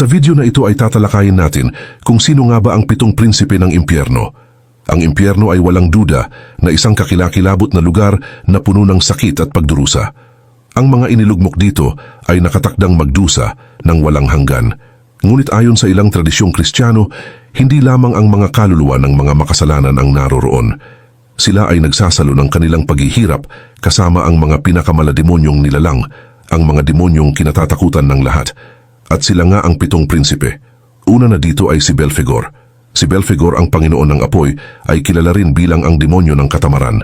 Sa video na ito ay tatalakayin natin kung sino nga ba ang 7 prinsipe ng impyerno. Ang impyerno ay walang duda na isang kakilakilabot na lugar na puno ng sakit at pagdurusa. Ang mga inilugmok dito ay nakatakdang magdusa ng walang hanggan. Ngunit ayon sa ilang tradisyong Kristiyano, hindi lamang ang mga kaluluwa ng mga makasalanan ang naroroon. Sila ay nagsasalo ng kanilang paghihirap kasama ang mga pinakamalademonyong nilalang, ang mga demonyong kinatatakutan ng lahat. At sila nga ang 7 prinsipe. Una na dito ay si Belphegor. Si Belphegor, ang Panginoon ng Apoy, ay kilala rin bilang ang demonyo ng katamaran.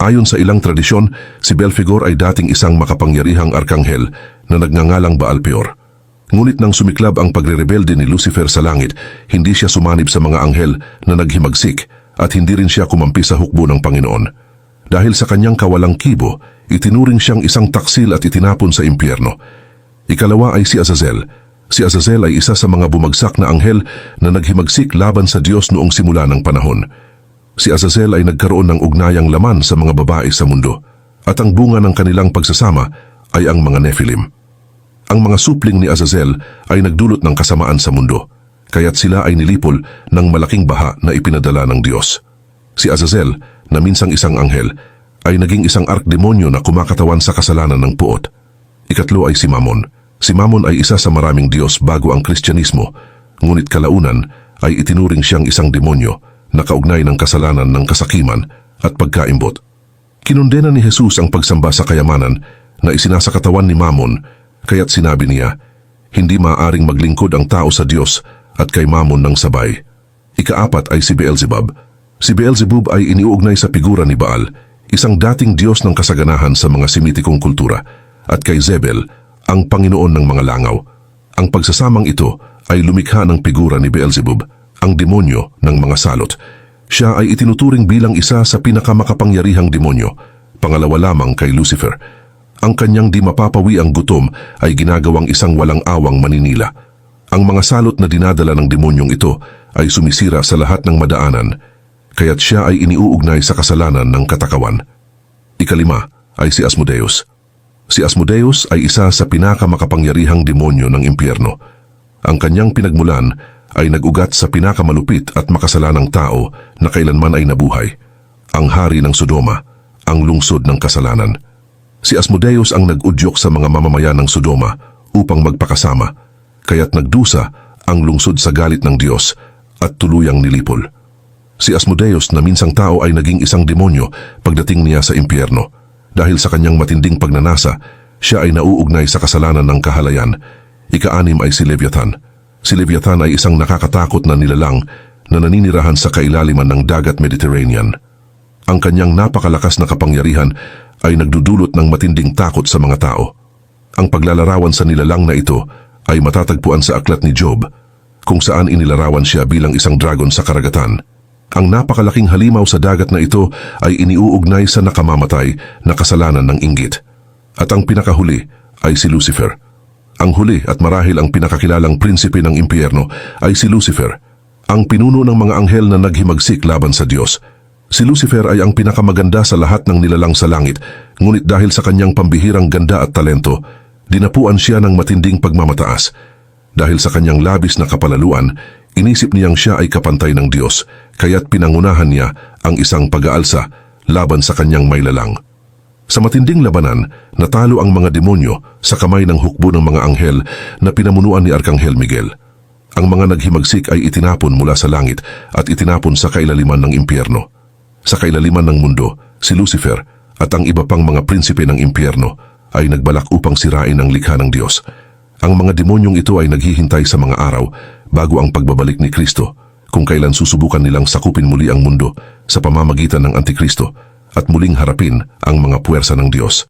Ayon sa ilang tradisyon, si Belphegor ay dating isang makapangyarihang arkanghel na nagngangalang Baalpeor. Ngunit nang sumiklab ang pagrerebelde ni Lucifer sa langit, hindi siya sumanib sa mga anghel na naghimagsik at hindi rin siya kumampi sa hukbo ng Panginoon. Dahil sa kanyang kawalang kibo, itinuring siyang isang taksil at itinapon sa impyerno. Ikalawa ay si Azazel. Si Azazel ay isa sa mga bumagsak na anghel na naghimagsik laban sa Diyos noong simula ng panahon. Si Azazel ay nagkaroon ng ugnayang laman sa mga babae sa mundo, at ang bunga ng kanilang pagsasama ay ang mga Nephilim. Ang mga supling ni Azazel ay nagdulot ng kasamaan sa mundo, kaya't sila ay nilipol ng malaking baha na ipinadala ng Diyos. Si Azazel, na minsang isang anghel, ay naging isang arkdemonyo na kumakatawan sa kasalanan ng puot. Ikatlo ay si Mammon. Si Mammon ay isa sa maraming Diyos bago ang Kristyanismo, ngunit kalaunan ay itinuring siyang isang demonyo na kaugnay ng kasalanan ng kasakiman at pagkaimbot. Kinundena ni Jesus ang pagsamba sa kayamanan na isinasakatawan ni Mammon, kaya't sinabi niya, hindi maaaring maglingkod ang tao sa Diyos at kay Mammon ng sabay. Ikaapat ay si Beelzebub. Si Beelzebub ay iniuugnay sa figura ni Baal, isang dating Diyos ng kasaganahan sa mga Semitikong kultura, at kay Zebel, ang Panginoon ng mga langaw. Ang pagsasamang ito ay lumikha ng figura ni Beelzebub, ang demonyo ng mga salot. Siya ay itinuturing bilang isa sa pinakamakapangyarihang demonyo, pangalawa lamang kay Lucifer. Ang kanyang di mapapawi ang gutom ay ginagawang isang walang awang maninila. Ang mga salot na dinadala ng demonyong ito ay sumisira sa lahat ng madaanan, kaya't siya ay iniuugnay sa kasalanan ng katakawan. Ikalima ay si Asmodeus. Si Asmodeus ay isa sa pinakamakapangyarihang demonyo ng impyerno. Ang kanyang pinagmulan ay nag-ugat sa pinakamalupit at makasalanang tao na kailanman ay nabuhay, ang hari ng Sodoma, ang lungsod ng kasalanan. Si Asmodeus ang nag-udyok sa mga mamamayan ng Sodoma upang magpakasama, kaya't nagdusa ang lungsod sa galit ng Diyos at tuluyang nilipol. Si Asmodeus na minsang tao ay naging isang demonyo pagdating niya sa impyerno. Dahil sa kanyang matinding pagnanasa, siya ay nauugnay sa kasalanan ng kahalayan. Ika-6 ay si Leviathan. Si Leviathan ay isang nakakatakot na nilalang na naninirahan sa kailaliman ng dagat Mediterranean. Ang kanyang napakalakas na kapangyarihan ay nagdudulot ng matinding takot sa mga tao. Ang paglalarawan sa nilalang na ito ay matatagpuan sa aklat ni Job, kung saan inilarawan siya bilang isang dragon sa karagatan. Ang napakalaking halimaw sa dagat na ito ay iniuugnay sa nakamamatay na kasalanan ng inggit. At ang pinakahuli ay si Lucifer. Ang huli at marahil ang pinakakilalang prinsipe ng impyerno ay si Lucifer, ang pinuno ng mga anghel na naghimagsik laban sa Diyos. Si Lucifer ay ang pinakamaganda sa lahat ng nilalang sa langit, ngunit dahil sa kanyang pambihirang ganda at talento, dinapuan siya ng matinding pagmamataas. Dahil sa kanyang labis na kapalaluan, inisip niyang siya ay kapantay ng Diyos, kaya't pinangunahan niya ang isang pag-aalsa laban sa kanyang mailalang. Sa matinding labanan, natalo ang mga demonyo sa kamay ng hukbo ng mga anghel na pinamunuan ni Arkanghel Miguel. Ang mga naghimagsik ay itinapon mula sa langit at itinapon sa kailaliman ng impyerno. Sa kailaliman ng mundo, si Lucifer at ang iba pang mga prinsipe ng impyerno ay nagbalak upang sirain ang likha ng Diyos. Ang mga demonyong ito ay naghihintay sa mga araw bago ang pagbabalik ni Kristo, kung kailan susubukan nilang sakupin muli ang mundo sa pamamagitan ng Antikristo at muling harapin ang mga puwersa ng Diyos.